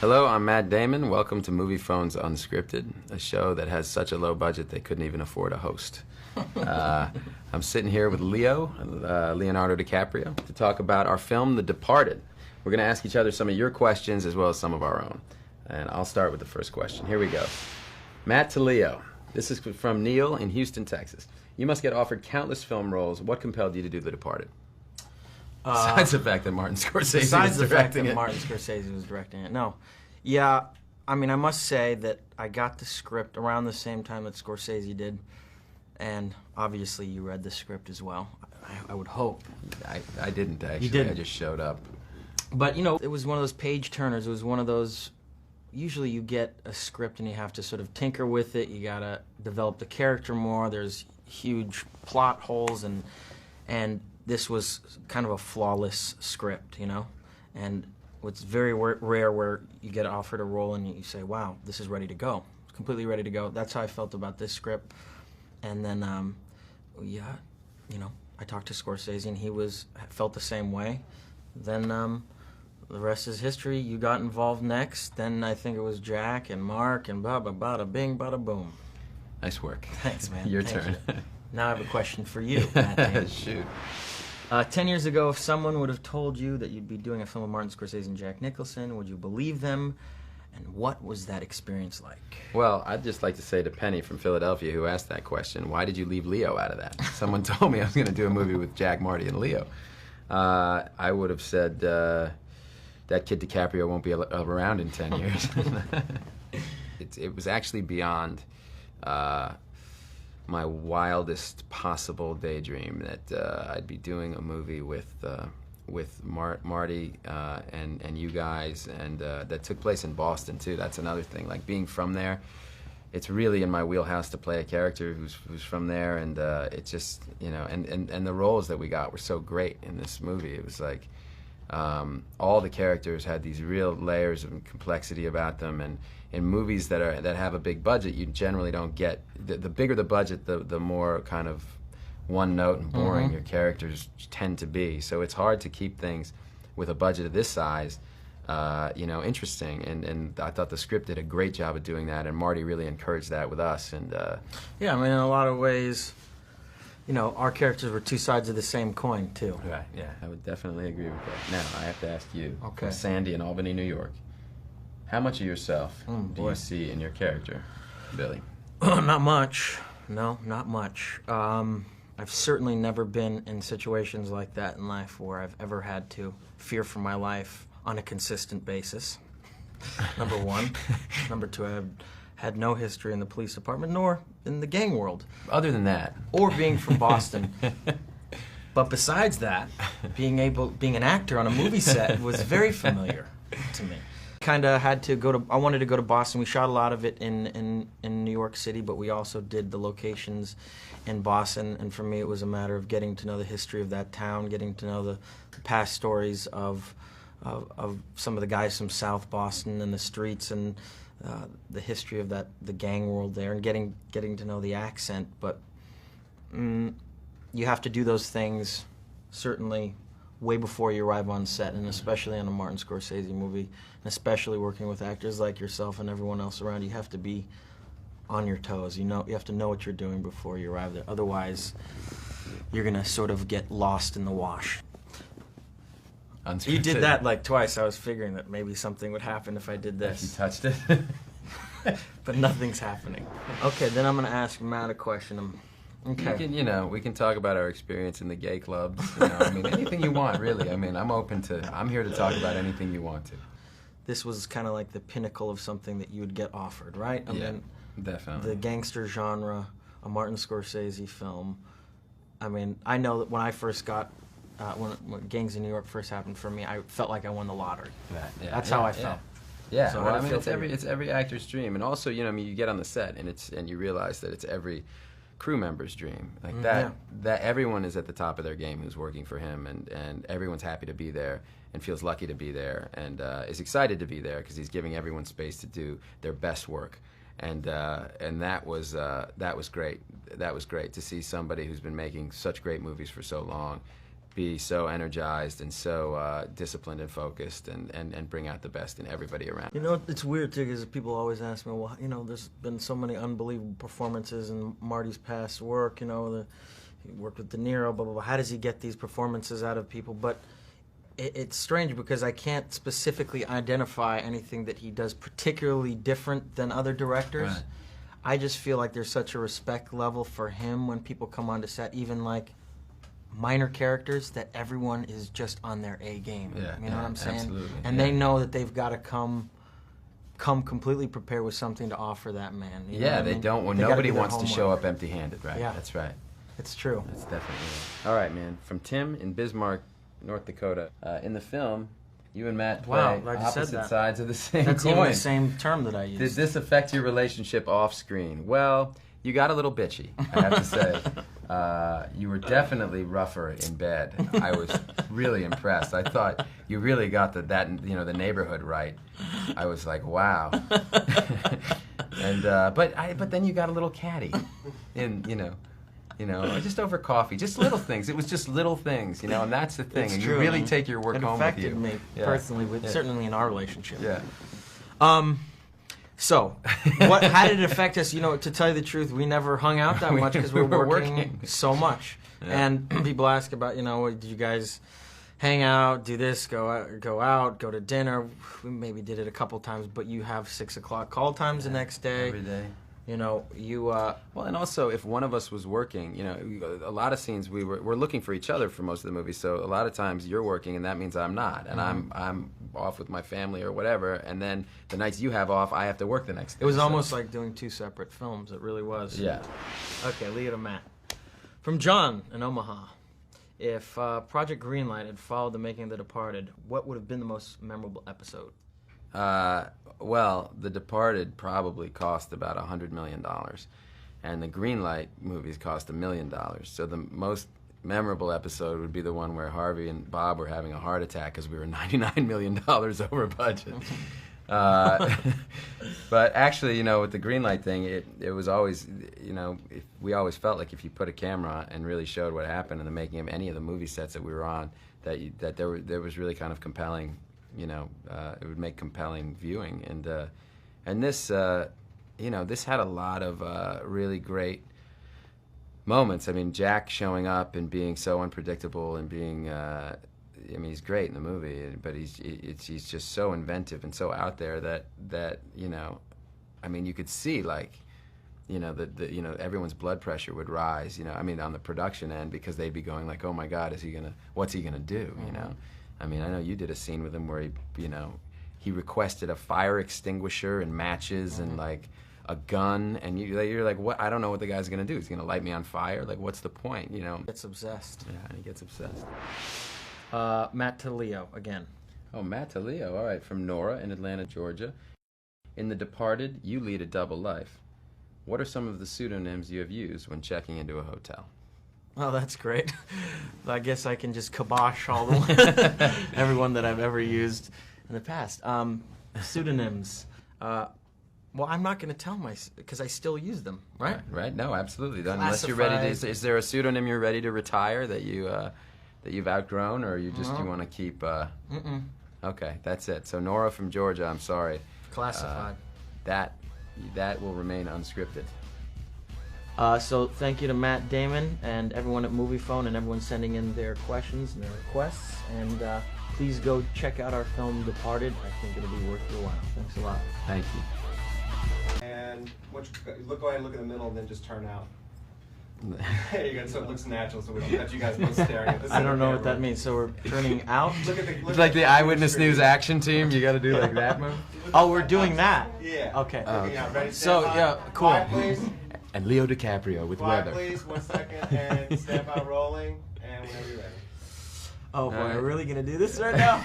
Hello, I'm Matt Damon. Welcome to Moviefone's Unscripted, a show that has such a low budget they couldn't even afford a host. I'm sitting here with Leonardo DiCaprio, to talk about our film, The Departed. We're going to ask each other some of your questions as well as some of our own. And I'll start with the first question. Here we go. Matt to Leo. This is from Neil in Houston, Texas. You must get offered countless film roles. What compelled you to do The Departed? Besides the fact that Martin Scorsese was directing it. Besides the fact that Martin Scorsese was directing it. No. Yeah, I mean, I must say that I got the script around the same time that Scorsese did. And obviously you read the script as well. I would hope. I didn't, actually. You didn't? I just showed up. But, you know, it was one of those page turners. It was one of those... Usually you get a script and you have to sort of tinker with it. You gotta develop the character more. There's huge plot holes, and this was kind of a flawless script, you know? And it's very rare where you get offered a role and you say, wow, this is ready to go. It's completely ready to go. That's how I felt about this script. And then, yeah, you know, I talked to Scorsese and he felt the same way. Then the rest is history. You got involved next. Then I think it was Jack and Mark and bada bada bing bada boom. Nice work. Thanks, man. Your Thank turn. You. Now I have a question for you, Matt Damon. Shoot. 10 years ago, if someone would have told you that you'd be doing a film with Martin Scorsese and Jack Nicholson, would you believe them? And what was that experience like? Well, I'd just like to say to Penny from Philadelphia, who asked that question, why did you leave Leo out of that? Someone told me I was going to do a movie with Jack, Marty, and Leo. I would have said, that kid DiCaprio won't be around in 10 years. It was actually beyond my wildest possible daydream that I'd be doing a movie with Marty and you guys, and that took place in Boston too. That's another thing. Like, being from there, it's really in my wheelhouse to play a character who's from there, and it just, you know, and the roles that we got were so great in this movie. It was like all the characters had these real layers of complexity about them, and in movies that have a big budget, you generally don't get the bigger the budget, the more kind of one note and boring your characters tend to be. So it's hard to keep things with a budget of this size, you know, interesting. And I thought the script did a great job of doing that, and Marty really encouraged that with us. And yeah, I mean, in a lot of ways, you know, our characters were two sides of the same coin too. Right. Yeah, I would definitely agree with that. Now I have to ask you, okay, from Sandy in Albany, New York, how much of yourself do you see in your character, Billy? Not much. No, not much. I've certainly never been in situations like that in life where I've ever had to fear for my life on a consistent basis. Number one. Number two, I've had no history in the police department, nor in the gang world. Other than that. Or being from Boston. But besides that, being an actor on a movie set was very familiar to me. Kind of had to go to, I wanted to go to Boston. We shot a lot of it in New York City, but we also did the locations in Boston, and for me it was a matter of getting to know the history of that town, getting to know the past stories of some of the guys from South Boston and the streets, and the history of the gang world there, and getting to know the accent. But you have to do those things certainly way before you arrive on set, and especially on a Martin Scorsese movie, and especially working with actors like yourself and everyone else around, you have to be on your toes. You have to know what you're doing before you arrive there. Otherwise, you're gonna sort of get lost in the wash. Unscripted. You did that like twice. I was figuring that maybe something would happen if I did this. You touched it. But nothing's happening. Okay, then I'm gonna ask Matt a question. Okay. We can talk about our experience in the gay clubs. You know, I mean, anything you want, really. I mean, I'm here to talk about anything you want to. This was kind of like the pinnacle of something that you would get offered, right? I mean, definitely. The gangster genre, a Martin Scorsese film. I mean, I know that when I first got, when Gangs in New York first happened for me, I felt like I won the lottery. Right. Yeah, That's how I felt. Yeah, So well, I mean, it's every actor's dream, and also, you know, I mean, you get on the set and you realize that it's every crew member's dream, like that everyone is at the top of their game who's working for him, and everyone's happy to be there and feels lucky to be there, and is excited to be there because he's giving everyone space to do their best work, and that was great. That was great to see somebody who's been making such great movies for so long be so energized and so disciplined and focused and bring out the best in everybody around. You know, it's weird too, because people always ask me, well, you know, there's been so many unbelievable performances in Marty's past work, you know, he worked with De Niro, blah, blah, blah. How does he get these performances out of people? But it's strange because I can't specifically identify anything that he does particularly different than other directors. Right. I just feel like there's such a respect level for him when people come onto set, even like minor characters, that everyone is just on their A game. Yeah, you know what I'm saying? Absolutely. And they know that they've got to come completely prepared with something to offer that man. You know what I they mean? don't. Well, They gotta nobody do their wants to homework. show up empty-handed, right? Yeah. That's right. It's true. That's definitely right. All right, man. From Tim in Bismarck, North Dakota. In the film, you and Matt play Wow, I just said opposite that. sides of the same That's coin. even the same term that I used. Did this affect your relationship off screen? Well, you got a little bitchy, I have to say. You were definitely rougher in bed. I was really impressed. I thought you really got the neighborhood right. I was like, wow. And but then you got a little catty, just over coffee, just little things. It was just little things, and that's the thing. It's and true, you really man. take your work It home with you. affected me personally, certainly in our relationship. Yeah. So, how did it affect us? To tell you the truth, we never hung out that much because we were working so much. Yeah. And people ask about, did you guys hang out, do this, go out, go to dinner? We maybe did it a couple times, but you have 6 o'clock call times the next day. Every day. Well, and also if one of us was working, a lot of scenes we're looking for each other for most of the movie. So a lot of times you're working, and that means I'm not, and I'm off with my family or whatever. And then the nights you have off, I have to work the next day. It was almost like doing 2 separate films. It really was. Yeah. Okay, Leo to Matt. From John in Omaha. If Project Greenlight had followed the making of The Departed, what would have been the most memorable episode? Well, The Departed probably cost about $100 million, and the Greenlight movies cost $1 million. So the most memorable episode would be the one where Harvey and Bob were having a heart attack because we were $99 million over budget. But actually, with the Greenlight thing, it was always, we always felt like if you put a camera and really showed what happened in the making of any of the movie sets that we were on, that there was really kind of compelling. It would make compelling viewing, and this, this had a lot of really great moments. I mean, Jack showing up and being so unpredictable and being, he's great in the movie, but he's just so inventive and so out there that you could see everyone's blood pressure would rise. On the production end, because they'd be going like, oh my God, what's he gonna do? I know you did a scene with him where he requested a fire extinguisher and matches and like a gun, and you're like, what? I don't know what the guy's gonna do. He's gonna light me on fire? Like, what's the point? Gets obsessed. Yeah, and he gets obsessed. Matt to Leo again. Oh, Matt to Leo. All right, from Nora in Atlanta, Georgia. In The Departed, you lead a double life. What are some of the pseudonyms you have used when checking into a hotel? Oh, that's great. I guess I can just kibosh all the everyone that I've ever used in the past. Pseudonyms. Well, I'm not going to tell because I still use them, right? Right. No, absolutely. Unless you're ready to. Is there a pseudonym you're ready to retire that you've outgrown, or you want to keep? Okay, that's it. So Nora from Georgia. I'm sorry. Classified. That will remain unscripted. So thank you to Matt Damon and everyone at Moviefone and everyone sending in their questions and their requests. And please go check out our film Departed. I think it'll be worth your while. Thanks a lot. Thank you. And go ahead and look in the middle and then just turn out. There you go. So it looks natural. So that's you guys both staring at this. I don't know what that means. So we're turning out? It's like the Eyewitness News action team. You got to do like that move. Oh, we're doing that? Yeah. Okay. Ready, So, yeah, cool. Quiet, please. And Leo DiCaprio with Quiet, weather. please. 1 second. And stand by rolling. And whenever you're ready. Oh, boy. Are we really going to do this right now?